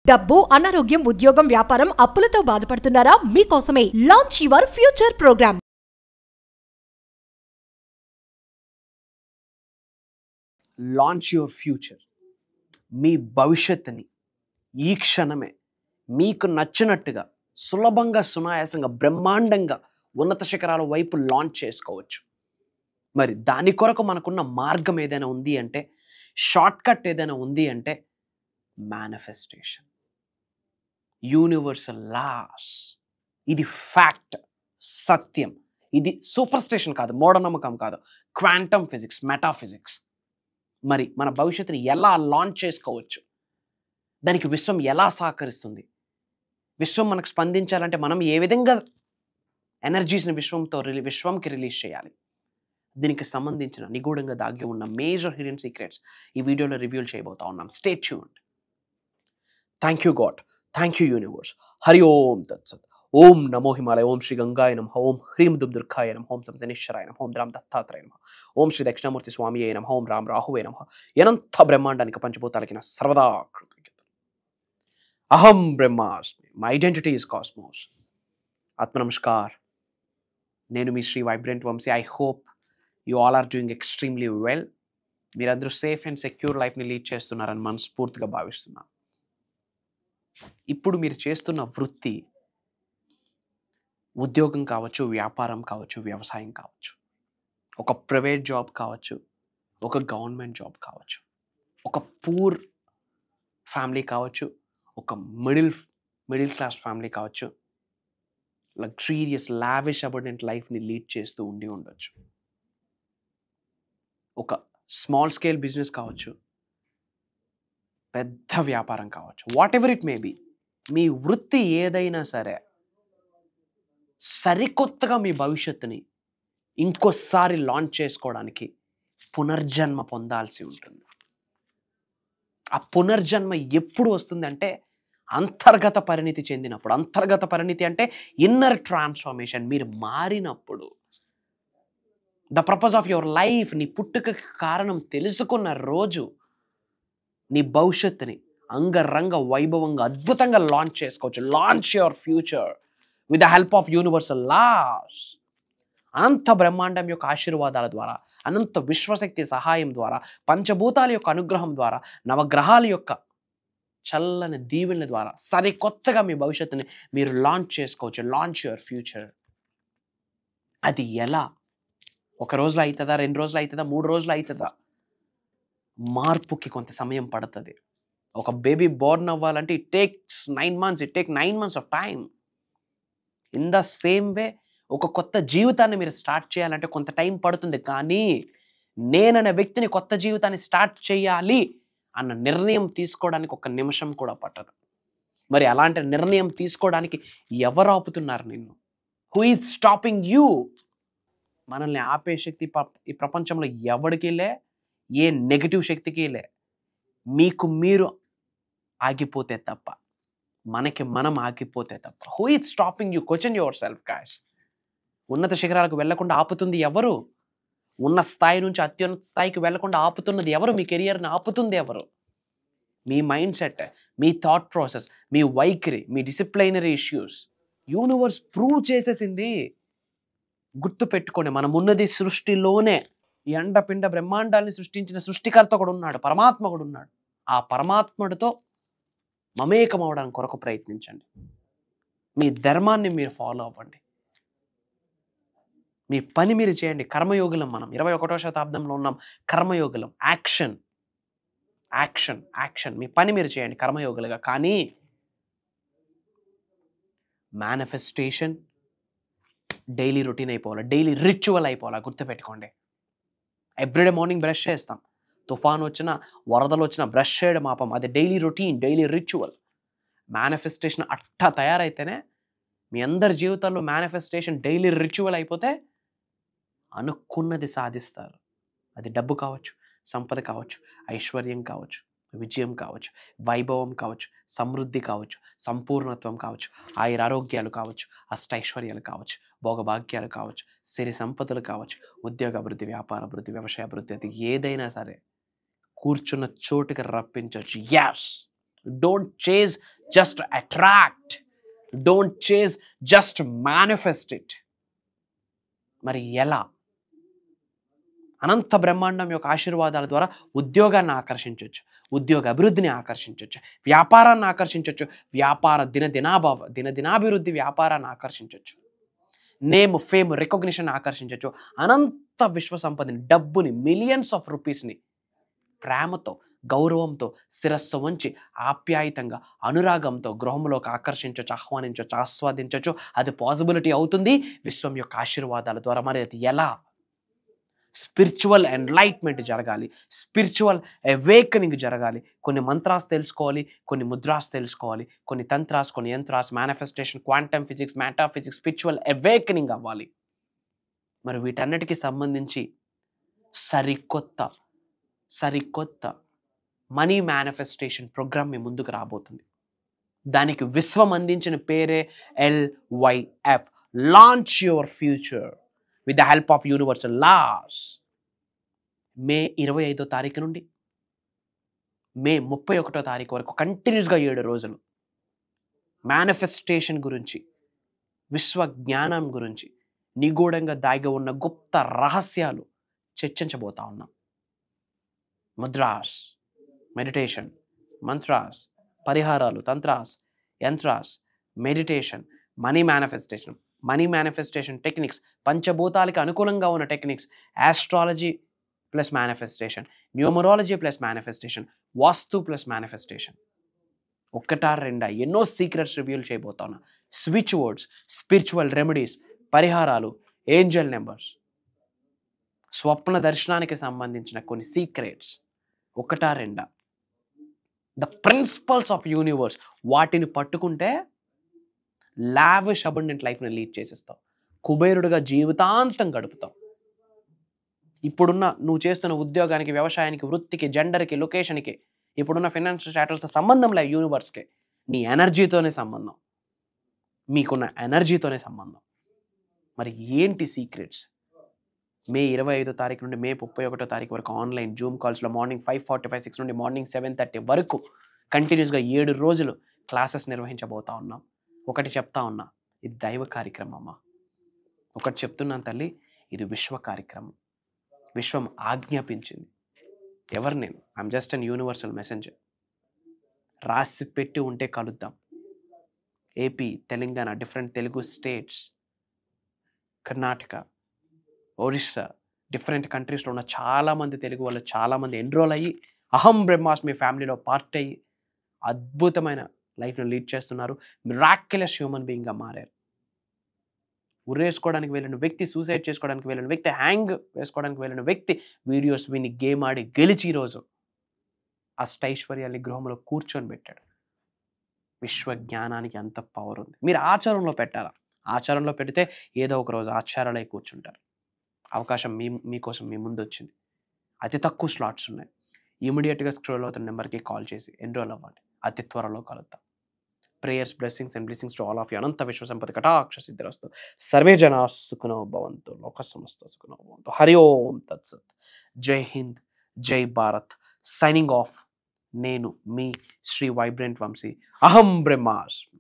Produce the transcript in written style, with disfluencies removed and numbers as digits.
డబ్బు, అనారోగ్యం, ఉద్యోగం, వ్యాపారం, అప్పులతో బాధపడుతున్నారా? మీకోసమే launch your future program. Launch your future. మీ భవిష్యత్తుని ఈ క్షణమే మీకు నచ్చినట్టుగా సులభంగా, సునాయాసంగా, బ్రహ్మాండంగా ఉన్నత శిఖరాల వైపు లాంచ్ చేసుకోవచ్చు. మరి దాని కొరకు మనకున్న మార్గం ఏదైనా ఉంది అంటే, షార్ట్ కట్ ఏదైనా ఉంది అంటే మేనిఫెస్టేషన్, యూనివర్సల్ లాస్. ఇది ఫ్యాక్ట్, సత్యం. ఇది సూపర్ స్టేషన్ కాదు, మూఢనమ్మకం కాదు, క్వాంటమ్ ఫిజిక్స్, మెటాఫిజిక్స్. మరి మన భవిష్యత్తుని ఎలా లాంచ్ చేసుకోవచ్చు, దానికి విశ్వం ఎలా సహకరిస్తుంది, విశ్వం మనకు స్పందించాలంటే మనం ఏ విధంగా ఎనర్జీస్ని విశ్వంకి రిలీజ్ చేయాలి, దీనికి సంబంధించిన నిగూఢంగా దాగి ఉన్న మేజర్ హిడెన్ సీక్రెట్స్ ఈ వీడియోలో రివ్యూల్ చేయబోతా ఉన్నాం. Stay tuned. Thank you God, thank you universe. Hari Om తత్సత్. ఓం నమో హిమాలయ. ఓం శ్రీ గంగాయ నమః. ఓం హ్రీం దుర్గాయ నమః. ఓం శనిశ్చరాయ నమః. ఓం రామ్ దత్తాత్రేయ నమః. ఓం శ్రీ దక్షిణామూర్తి స్వామియే నమః. ఓం రామ్ రాహువే నమః. అనంత బ్రహ్మాండానికి పంచభూతాలకి నా సర్వదా కృతజ్ఞతలు. అహం బ్రహ్మాస్మి. My identity is cosmos. ఆత్మ నమస్కార్. నేను మీ Shri vibrant Vamshi. I hope you all are doing extremely well. మీరందరూ సేఫ్ అండ్ సెక్యూర్ లైఫ్ని లీడ్ చేస్తున్నారని మనస్ఫూర్తిగా భావిస్తున్నాను. ఇప్పుడు మీరు చేస్తున్న వృత్తి ఉద్యోగం కావచ్చు, వ్యాపారం కావచ్చు, వ్యవసాయం కావచ్చు, ఒక ప్రైవేట్ జాబ్ కావచ్చు, ఒక గవర్నమెంట్ జాబ్ కావచ్చు, ఒక పూర్ ఫ్యామిలీ కావచ్చు, ఒక మిడిల్ క్లాస్ ఫ్యామిలీ కావచ్చు, లగ్జూరియస్ లావిష్ అబర్డెంట్ లైఫ్ని లీడ్ చేస్తూ ఉండొచ్చు. ఒక స్మాల్ స్కేల్ బిజినెస్ కావచ్చు, పెద్ద వ్యాపారం కావచ్చు, whatever it may be. మీ వృత్తి ఏదైనా సరే సరికొత్తగా మీ భవిష్యత్తుని ఇంకోసారి లాంచ్ చేసుకోవడానికి పునర్జన్మ పొందాల్సి ఉంటుంది. ఆ పునర్జన్మ ఎప్పుడు వస్తుందంటే అంతర్గత పరిణితి చెందినప్పుడు. అంతర్గత పరిణితి అంటే ఇన్నర్ ట్రాన్స్ఫర్మేషన్. మీరు మారినప్పుడు, the purpose of your life, నీ పుట్టుకకి కారణం తెలుసుకున్న రోజు నీ భవిష్యత్తుని అంగరంగ వైభవంగా అద్భుతంగా లాంచ్ చేసుకోవచ్చు. Launch your future with the help of universal laws. అనంత బ్రహ్మాండం యొక్క ఆశీర్వాదాల ద్వారా, అనంత విశ్వశక్తి సహాయం ద్వారా, పంచభూతాల యొక్క అనుగ్రహం ద్వారా, నవగ్రహాల యొక్క చల్లని దీవెనల ద్వారా సరికొత్తగా మీ భవిష్యత్తుని మీరు లాంచ్ చేసుకోవచ్చు. Launch your future. అది ఎలా? ఒక రోజులో అవుతుందా, 2 రోజులు అవుతుందా, 3 రోజులు అవుతుందా? మార్పుకి కొంత సమయం పడుతుంది. ఒక బేబీ బోర్న్ అవ్వాలంటే it takes 9 months. It take 9 months of time. In the same way ఒక కొత్త జీవితాన్ని మీరు స్టార్ట్ చేయాలంటే కొంత టైం పడుతుంది. కానీ నేననే వ్యక్తిని కొత్త జీవితాన్ని స్టార్ట్ చేయాలి అన్న నిర్ణయం తీసుకోవడానికి 1 నిమిషం కూడా పట్టదు. మరి అలాంటి నిర్ణయం తీసుకోవడానికి ఎవరు ఆపుతున్నారు నిన్ను? Who is stopping you? మనల్ని ఆపే శక్తి ఈ ప్రపంచంలో ఎవడికి లే, ఏ నెగిటివ్ శక్తికి లే. మీకు మీరు ఆగిపోతే తప్ప, మనకి మనం ఆగిపోతే తప్ప. Who is stopping you? Question your self guys. ఉన్నత శిఖరాలకు వెళ్లకుండా ఆపుతుంది ఎవరు? ఉన్న స్థాయి నుంచి అత్యున్నత స్థాయికి వెళ్లకుండా ఆపుతున్నది ఎవరు? మీ కెరియర్ని ఆపుతుంది ఎవరు? మీ మైండ్ సెట్, మీ థాట్ ప్రాసెస్, మీ వైఖరి, మీ డిసిప్లైనరీ ఇష్యూస్. యూనివర్స్ ప్రూవ్ చేసేసింది. గుర్తు పెట్టుకోండి, మనం ఉన్నది సృష్టిలోనే. ఈ అండపిండ బ్రహ్మాండాన్ని సృష్టించిన సృష్టికర్త కూడా ఉన్నాడు, పరమాత్మ కూడా ఉన్నాడు. ఆ పరమాత్ముడితో మమేకం అవడానికి కొరకు ప్రయత్నించండి. మీ ధర్మాన్ని మీరు ఫాలో అవ్వండి. మీ పని మీరు చేయండి. కర్మయోగులం మనం. 21వ శతాబ్దంలో ఉన్నాం. కర్మయోగులం. Action, action, action. మీ పని మీరు చేయండి కర్మయోగులుగా. కానీ మేనిఫెస్టేషన్ డైలీ రొటీన్ అయిపోవాలి, డైలీ రిచువల్ అయిపోవాలి. గుర్తుపెట్టుకోండి. ఎవ్రీడే మార్నింగ్ బ్రష్ చేస్తాం. తుఫాన్ వచ్చినా, వరదలు వచ్చినా బ్రష్ చేయడం ఆపం. అది daily routine, daily ritual. Manifestation అట్టా తయారైతేనే మీ అందరి జీవితాల్లో మేనిఫెస్టేషన్ డైలీ రిచువల్ అయిపోతే అనుకున్నది సాధిస్తారు. అది డబ్బు కావచ్చు, సంపద కావచ్చు, ఐశ్వర్యం కావచ్చు, విజయం కావచ్చు, వైభవం కావచ్చు, సమృద్ధి కావచ్చు, సంపూర్ణత్వం కావచ్చు, ఆయురారోగ్యాలు కావచ్చు, అష్టైశ్వర్యాలు కావచ్చు, భోగభాగ్యాలు కావచ్చు, సిరి సంపదలు కావచ్చు, ఉద్యోగ అభివృద్ధి, వ్యాపార అభివృద్ధి, వ్యవసాయ అభివృద్ధి. అది ఏదైనా సరే కూర్చున్న చోటుకి రప్పించవచ్చు. As, don't chase just attract, don't chase just manifest it. మరి ఎలా? అనంత బ్రహ్మాండం యొక్క ఆశీర్వాదాల ద్వారా ఉద్యోగాన్ని ఆకర్షించవచ్చు, ఉద్యోగ అభివృద్ధిని ఆకర్షించవచ్చు, వ్యాపారాన్ని ఆకర్షించవచ్చు, వ్యాపార దినదినాభివృద్ధి వ్యాపారాన్ని ఆకర్షించవచ్చు, నేమ్, ఫేమ్, రికగ్నిషన్ ఆకర్షించవచ్చు, అనంత విశ్వ సంపదని, డబ్బుని, మిలియన్స్ ఆఫ్ రూపీస్ని ప్రేమతో, గౌరవంతో, శిరస్సు వంచి, ఆప్యాయతంగా, అనురాగంతో గృహంలోకి ఆకర్షించవచ్చు, ఆహ్వానించవచ్చు, ఆస్వాదించవచ్చు. అది పాసిబిలిటీ అవుతుంది విశ్వం యొక్క ఆశీర్వాదాల ద్వారా. మరి అది ఎలా? స్పిరిచువల్ ఎన్లైట్మెంట్ జరగాలి, స్పిరిచువల్ అవేకనింగ్ జరగాలి. కొన్ని మంత్రాస్ తెలుసుకోవాలి, కొన్ని ముద్రాస్ తెలుసుకోవాలి, కొన్ని తంత్రాస్, కొన్ని యంత్రాస్, manifestation, quantum physics, metaphysics, spiritual awakening అవ్వాలి. మరి వీటన్నిటికీ సంబంధించి సరికొత్త మనీ మేనిఫెస్టేషన్ ప్రోగ్రామ్ మీ ముందుకు రాబోతుంది. దానికి విశ్వం అందించిన పేరే LYF, launch your future with the help of universal laws. మే 25వ తారీఖు నుండి మే 31వ తారీఖు వరకు కంటిన్యూస్గా 7 రోజులు మేనిఫెస్టేషన్ గురించి, విశ్వ జ్ఞానం గురించి, నిగూఢంగా దాగి ఉన్న గుప్త రహస్యాలు చర్చించబోతా ఉన్నాం. ముద్రాస్, మెడిటేషన్, మంత్రాస్, పరిహారాలు, తంత్రాస్, యంత్రాస్, మెడిటేషన్, మనీ మేనిఫెస్టేషన్ టెక్నిక్స్, పంచభూతాలకి అనుకూలంగా ఉన్న techniques, astrology plus manifestation, numerology plus manifestation, వాస్తు ప్లస్ మేనిఫెస్టేషన్. ఒక్కటా రెండా ఎన్నో సీక్రెట్స్ రివీల్ చేయబోతా ఉన్నా. స్విచ్ వర్డ్స్, స్పిరిచువల్ రెమెడీస్, పరిహారాలు, ఏంజల్ నెంబర్స్, స్వప్న దర్శనానికి సంబంధించిన కొన్ని సీక్రెట్స్. ఒకటా రెండా, ద ప్రిన్సిపల్స్ ఆఫ్ యూనివర్స్. వాటిని పట్టుకుంటే లావిష్ అబండెంట్ లైఫ్ని లీడ్ చేసేస్తావు, కుబేరుడుగా జీవితాంతం గడుపుతావు. ఇప్పుడున్న నువ్వు చేస్తున్న ఉద్యోగానికి, వ్యవసాయానికి, వృత్తికి, జెండర్కి, లొకేషన్కి, ఇప్పుడున్న ఫైనాన్షియల్ స్టేటస్తో సంబంధం లేదు. యూనివర్స్కి నీ ఎనర్జీతోనే సంబంధం, మీకున్న ఎనర్జీతోనే సంబంధం. మరి ఏంటి సీక్రెట్స్? మే 25వ తారీఖు నుండి మే 31వ తారీఖు వరకు ఆన్లైన్ జూమ్ కాల్స్లో మార్నింగ్ 5:45, 6 నుండి మార్నింగ్ 7:30 వరకు కంటిన్యూస్గా 7 రోజులు క్లాసెస్ నిర్వహించబోతా ఉన్నాం. ఒకటి చెప్తా ఉన్నా, ఇది దైవ కార్యక్రమం అమ్మా. ఒకటి చెప్తున్నాను తల్లి, ఇది విశ్వ కార్యక్రమం. విశ్వం ఆజ్ఞాపించింది. ఎవరు నేను? I'm just an universal messenger. రాసి పెట్టి ఉంటే కలుద్దాం. AP, Telangana, different Telugu states, Karnataka, Orissa, different కంట్రీస్లో ఉన్న చాలామంది తెలుగు వాళ్ళు చాలామంది ఎన్రోల్ అయ్యి అహం బ్రహ్మాస్మి ఫ్యామిలీలో పార్ట్ అయ్యి అద్భుతమైన లైఫ్ను లీడ్ చేస్తున్నారు. మిరాక్యులస్ హ్యూమన్ బీయింగ్గా మారారు. ఉరేసుకోవడానికి వెళ్ళిన వ్యక్తి, సూసైడ్ చేసుకోవడానికి వెళ్ళిన వ్యక్తి, హ్యాంగ్ వేసుకోవడానికి వెళ్ళిన వ్యక్తి వీడియోస్ విని గేమ్ ఆడి గెలిచి ఈరోజు అష్టైశ్వర్యాన్ని గృహంలో కూర్చొని పెట్టాడు. విశ్వ జ్ఞానానికి అంత పవర్ ఉంది. మీరు ఆచారంలో పెట్టారా? ఆచారంలో పెడితే ఏదో ఒక రోజు ఆచారాలే కూర్చుంటారు. అవకాశం మీకోసం మీ ముందు వచ్చింది. అతి తక్కువ స్లాట్స్ ఉన్నాయి. ఇమీడియట్గా స్క్రోల్ అవుతున్న నెంబర్కి కాల్ చేసి ఎన్రోల్ అవ్వండి. అతి త్వరలో కలుద్దాం. Prayers, blessings and blessings to all of you. అనంత విశ్వ సంపద కటాక్ష సిద్ధిరస్తు. సర్వే జనా సుఖినో భవంతు, లోక సమస్త సుఖినో భవంతు. హరి ఓం తత్సత్. జై హింద్, జై భారత్. Signing off. నేను మీ శ్రీ వైబ్రెంట్ వంశీ. అహం బ్రహ్మాస్మి.